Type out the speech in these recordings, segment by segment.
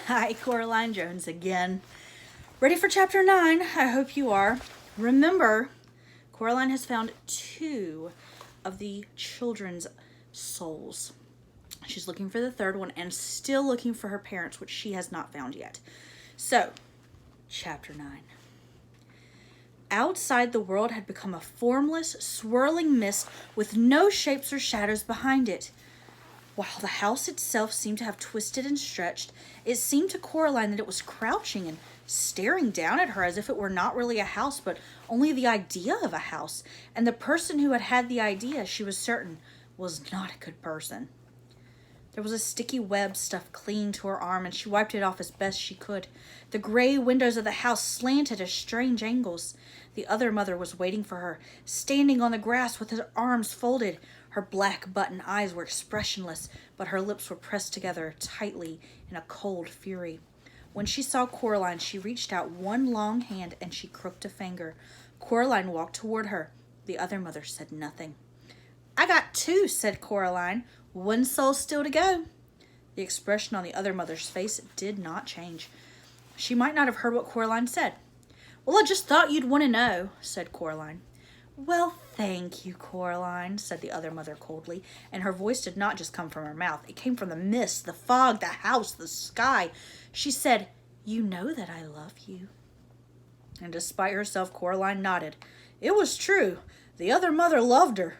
Hi, Coraline Jones again. Ready for chapter 9? I hope you are. Remember, Coraline has found 2 of the children's souls. She's looking for the 3rd one and still looking for her parents, which she has not found yet. So, chapter 9. Outside, the world had become a formless, swirling mist with no shapes or shadows behind it. While the house itself seemed to have twisted and stretched, it seemed to Coraline that it was crouching and staring down at her as if it were not really a house, but only the idea of a house. And the person who had had the idea, she was certain, was not a good person. There was a sticky web stuff clinging to her arm, and she wiped it off as best she could. The gray windows of the house slanted at strange angles. The other mother was waiting for her, standing on the grass with her arms folded. Her black button eyes were expressionless, but her lips were pressed together tightly in a cold fury. When she saw Coraline, she reached out one long hand and she crooked a finger. Coraline walked toward her. The other mother said nothing. "I got 2, said Coraline. "One soul still to go." The expression on the other mother's face did not change. She might not have heard what Coraline said. "Well, I just thought you'd want to know," said Coraline. "Well, thank you, Coraline," said the other mother coldly, and her voice did not just come from her mouth. It came from the mist, the fog, the house, the sky. She said, "You know that I love you." And despite herself, Coraline nodded. It was true. The other mother loved her.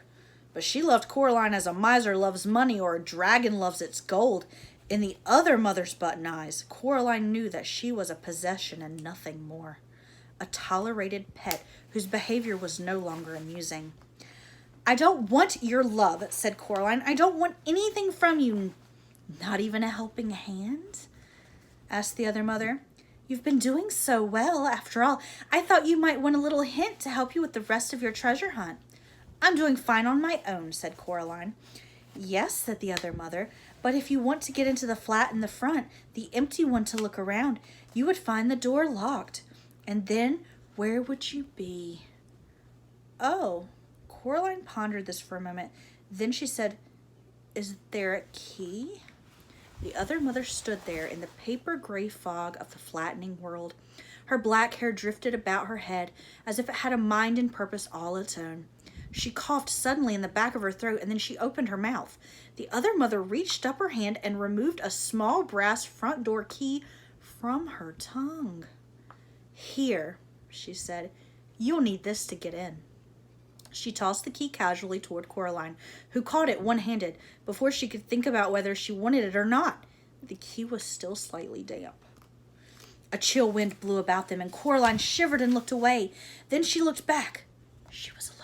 But she loved Coraline as a miser loves money or a dragon loves its gold. In the other mother's button eyes, Coraline knew that she was a possession and nothing more. A tolerated pet whose behavior was no longer amusing. "I don't want your love," said Coraline. "I don't want anything from you." "Not even a helping hand?" asked the other mother. "You've been doing so well, after all. I thought you might want a little hint to help you with the rest of your treasure hunt." "I'm doing fine on my own," said Coraline. "Yes," said the other mother, "but if you want to get into the flat in the front, the empty one to look around, you would find the door locked. And then where would you be?" "Oh." Coraline pondered this for a moment. Then she said, "Is there a key?" The other mother stood there in the paper gray fog of the flattening world. Her black hair drifted about her head as if it had a mind and purpose all its own. She coughed suddenly in the back of her throat, and then she opened her mouth. The other mother reached up her hand and removed a small brass front door key from her tongue. "Here," she said, "you'll need this to get in." She tossed the key casually toward Coraline, who caught it one-handed before she could think about whether she wanted it or not. The key was still slightly damp. A chill wind blew about them, and Coraline shivered and looked away. Then she looked back. She was alone.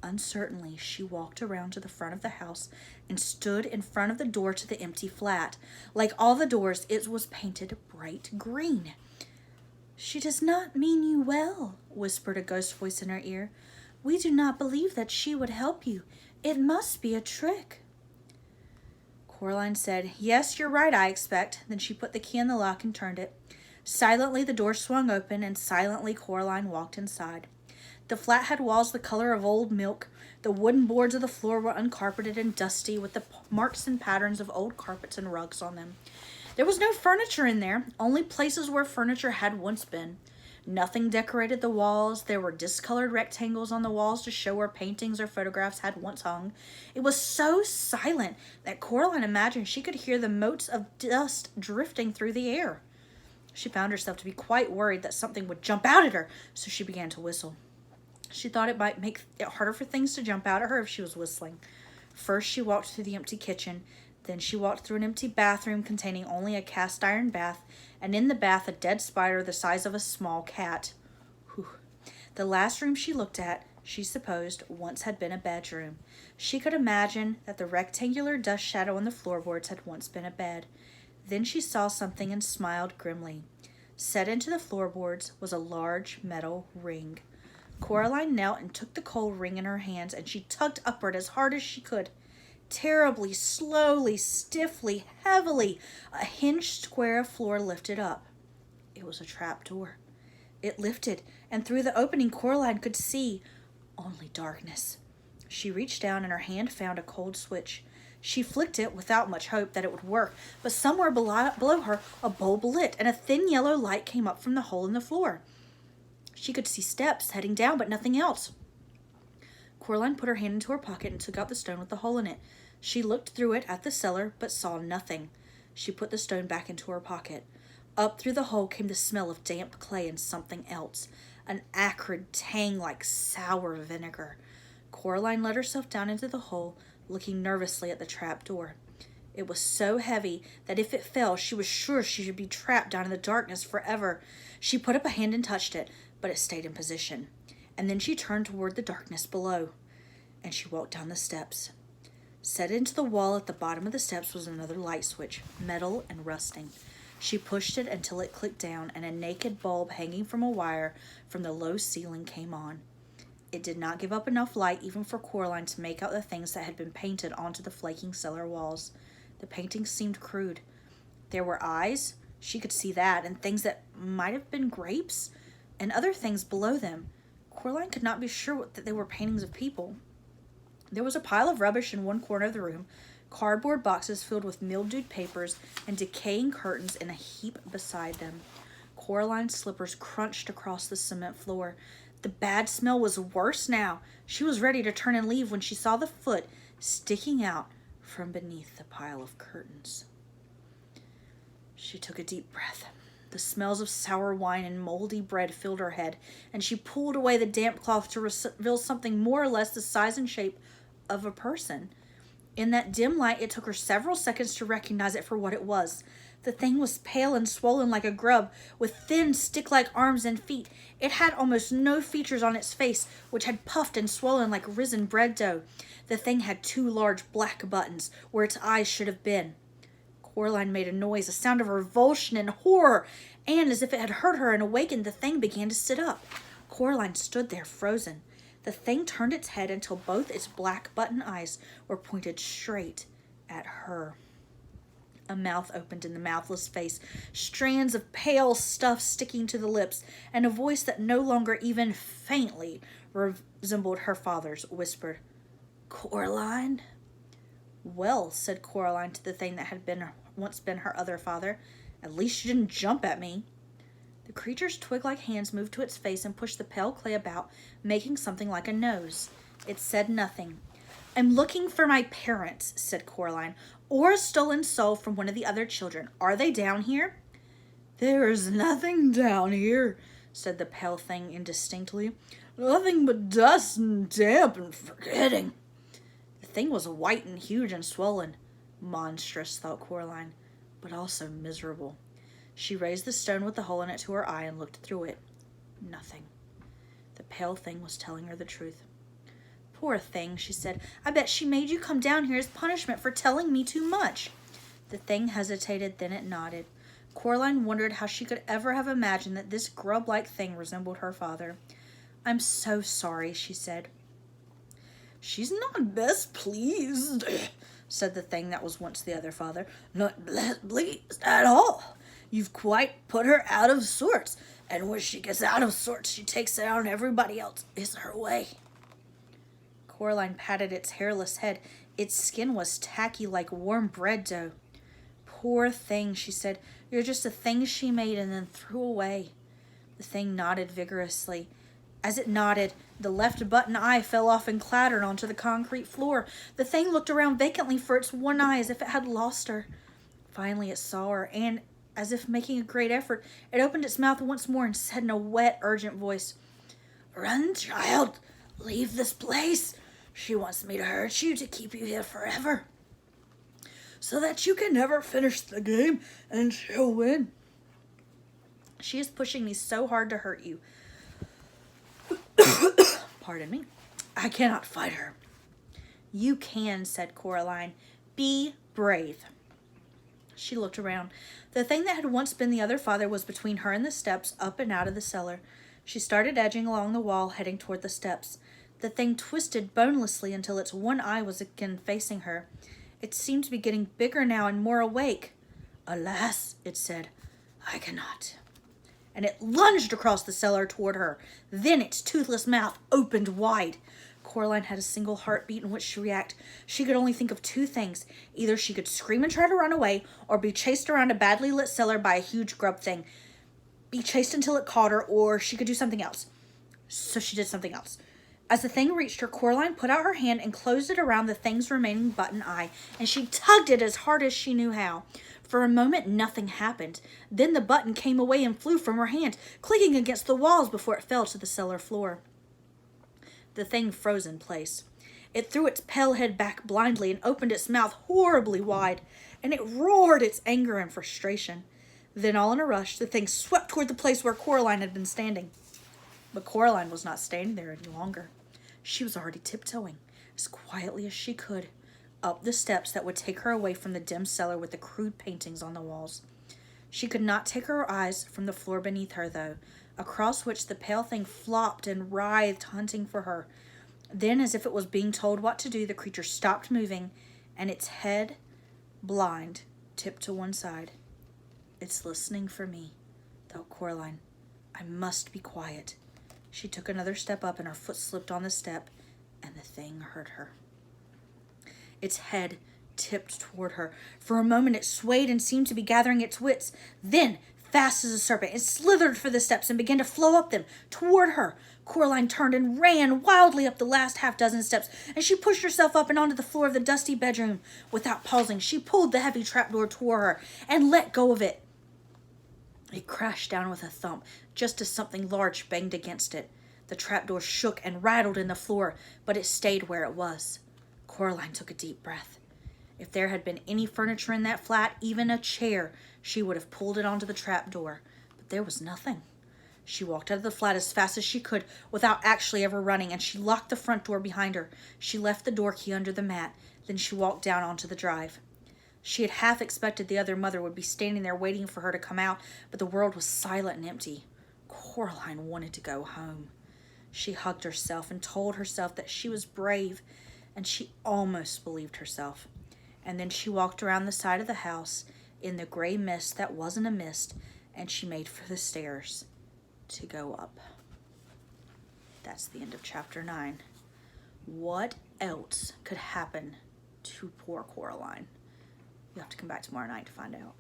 Uncertainly, she walked around to the front of the house and stood in front of the door to the empty flat. Like all the doors, it was painted bright green. "She does not mean you well," whispered a ghost voice in her ear. "We do not believe that she would help you. It must be a trick." Coraline said, "Yes, you're right, I expect." Then she put the key in the lock and turned it. Silently, the door swung open, and silently Coraline walked inside. The flat had walls the color of old milk. The wooden boards of the floor were uncarpeted and dusty, with the marks and patterns of old carpets and rugs on them. There was no furniture in there, only places where furniture had once been. Nothing decorated the walls. There were discolored rectangles on the walls to show where paintings or photographs had once hung. It was so silent that Coraline imagined she could hear the motes of dust drifting through the air. She found herself to be quite worried that something would jump out at her, so she began to whistle. She thought it might make it harder for things to jump out at her if she was whistling. First, she walked through the empty kitchen. Then she walked through an empty bathroom containing only a cast iron bath, and in the bath a dead spider the size of a small cat. Whew. The last room she looked at, she supposed, once had been a bedroom. She could imagine that the rectangular dust shadow on the floorboards had once been a bed. Then she saw something and smiled grimly. Set into the floorboards was a large metal ring. Coraline knelt and took the cold ring in her hands, and she tugged upward as hard as she could. Terribly, slowly, stiffly, heavily, a hinged square of floor lifted up. It was a trap door. It lifted, and through the opening Coraline could see only darkness. She reached down, and her hand found a cold switch. She flicked it without much hope that it would work, but somewhere below her a bulb lit and a thin yellow light came up from the hole in the floor. She could see steps heading down, but nothing else. Coraline put her hand into her pocket and took out the stone with the hole in it. She looked through it at the cellar, but saw nothing. She put the stone back into her pocket. Up through the hole came the smell of damp clay and something else, an acrid tang like sour vinegar. Coraline let herself down into the hole, looking nervously at the trap door. It was so heavy that if it fell, she was sure she should be trapped down in the darkness forever. She put up a hand and touched it, but it stayed in position. And then she turned toward the darkness below, and she walked down the steps. Set into the wall at the bottom of the steps was another light switch, metal and rusting. She pushed it until it clicked down, and a naked bulb hanging from a wire from the low ceiling came on. It did not give up enough light even for Coraline to make out the things that had been painted onto the flaking cellar walls. The paintings seemed crude. There were eyes, she could see that, and things that might have been grapes, and other things below them. Coraline could not be sure that they were paintings of people. There was a pile of rubbish in one corner of the room, cardboard boxes filled with mildewed papers, and decaying curtains in a heap beside them. Coraline's slippers crunched across the cement floor. The bad smell was worse now. She was ready to turn and leave when she saw the foot sticking out from beneath the pile of curtains. She took a deep breath. The smells of sour wine and moldy bread filled her head, and she pulled away the damp cloth to reveal something more or less the size and shape of a person. In that dim light, it took her several seconds to recognize it for what it was. The thing was pale and swollen like a grub, with thin, stick-like arms and feet. It had almost no features on its face, which had puffed and swollen like risen bread dough. The thing had 2 large black buttons, where its eyes should have been. Coraline made a noise, a sound of revulsion and horror, and as if it had heard her and awakened, the thing began to sit up. Coraline stood there, frozen. The thing turned its head until both its black button eyes were pointed straight at her. A mouth opened in the mouthless face, strands of pale stuff sticking to the lips, and a voice that no longer even faintly resembled her father's whispered, "Coraline?" "Well," said Coraline to the thing that had once been her other father, "at least you didn't jump at me." The creature's twig-like hands moved to its face and pushed the pale clay about, making something like a nose. It said nothing. "I'm looking for my parents," said Coraline, "or a stolen soul from one of the other children. Are they down here?" "There is nothing down here," said the pale thing indistinctly. "Nothing but dust and damp and forgetting." The thing was white and huge and swollen. Monstrous, thought Coraline, but also miserable. She raised the stone with the hole in it to her eye and looked through it. Nothing. The pale thing was telling her the truth. "Poor thing," she said. "I bet she made you come down here as punishment for telling me too much." The thing hesitated, then it nodded. Coraline wondered how she could ever have imagined that this grub-like thing resembled her father. "I'm so sorry," she said. "She's not best pleased," said the thing that was once the other father. "Not pleased at all. You've quite put her out of sorts, and when she gets out of sorts, she takes it out on everybody else. It's her way." Coraline patted its hairless head. Its skin was tacky like warm bread dough. "Poor thing," she said. "You're just a thing she made and then threw away." The thing nodded vigorously. As it nodded, the left button eye fell off and clattered onto the concrete floor. The thing looked around vacantly for its one eye as if it had lost her. Finally it saw her, and, as if making a great effort, it opened its mouth once more and said in a wet, urgent voice, "Run, child. Leave this place. She wants me to hurt you to keep you here forever, so that you can never finish the game and she'll win. She is pushing me so hard to hurt you. Pardon me. I cannot fight her." "You can," said Coraline. "Be brave." She looked around. The thing that had once been the other father was between her and the steps, up and out of the cellar. She started edging along the wall, heading toward the steps. The thing twisted bonelessly until its one eye was again facing her. It seemed to be getting bigger now and more awake. "Alas," it said, "I cannot." And it lunged across the cellar toward her. Then its toothless mouth opened wide. Coraline had a single heartbeat in which to react. She could only think of two things. Either she could scream and try to run away, or be chased around a badly lit cellar by a huge grub thing. Be chased until it caught her, or she could do something else. So she did something else. As the thing reached her, Coraline put out her hand and closed it around the thing's remaining button eye, and she tugged it as hard as she knew how. For a moment, nothing happened. Then the button came away and flew from her hand, clicking against the walls before it fell to the cellar floor. The thing froze in place. It threw its pale head back blindly and opened its mouth horribly wide, and it roared its anger and frustration. Then, all in a rush, the thing swept toward the place where Coraline had been standing. But Coraline was not standing there any longer. She was already tiptoeing, as quietly as she could, up the steps that would take her away from the dim cellar with the crude paintings on the walls. She could not take her eyes from the floor beneath her, though, across which the pale thing flopped and writhed, hunting for her. Then, as if it was being told what to do, the creature stopped moving, and its head, blind, tipped to one side. "It's listening for me," thought Coraline. "I must be quiet." She took another step up, and her foot slipped on the step, and the thing heard her. Its head tipped toward her. For a moment it swayed and seemed to be gathering its wits. Then, fast as a serpent, it slithered for the steps and began to flow up them, toward her. Coraline turned and ran wildly up the last half-dozen steps, and she pushed herself up and onto the floor of the dusty bedroom. Without pausing, she pulled the heavy trapdoor toward her and let go of it. It crashed down with a thump, just as something large banged against it. The trapdoor shook and rattled in the floor, but it stayed where it was. Coraline took a deep breath. If there had been any furniture in that flat, even a chair, she would have pulled it onto the trapdoor. But there was nothing. She walked out of the flat as fast as she could, without actually ever running, and she locked the front door behind her. She left the door key under the mat. Then she walked down onto the drive. She had half expected the other mother would be standing there waiting for her to come out, but the world was silent and empty. Coraline wanted to go home. She hugged herself and told herself that she was brave, and she almost believed herself. And then she walked around the side of the house in the gray mist that wasn't a mist, and she made for the stairs to go up. That's the end of chapter 9. What else could happen to poor Coraline? You'll have to come back tomorrow night to find out.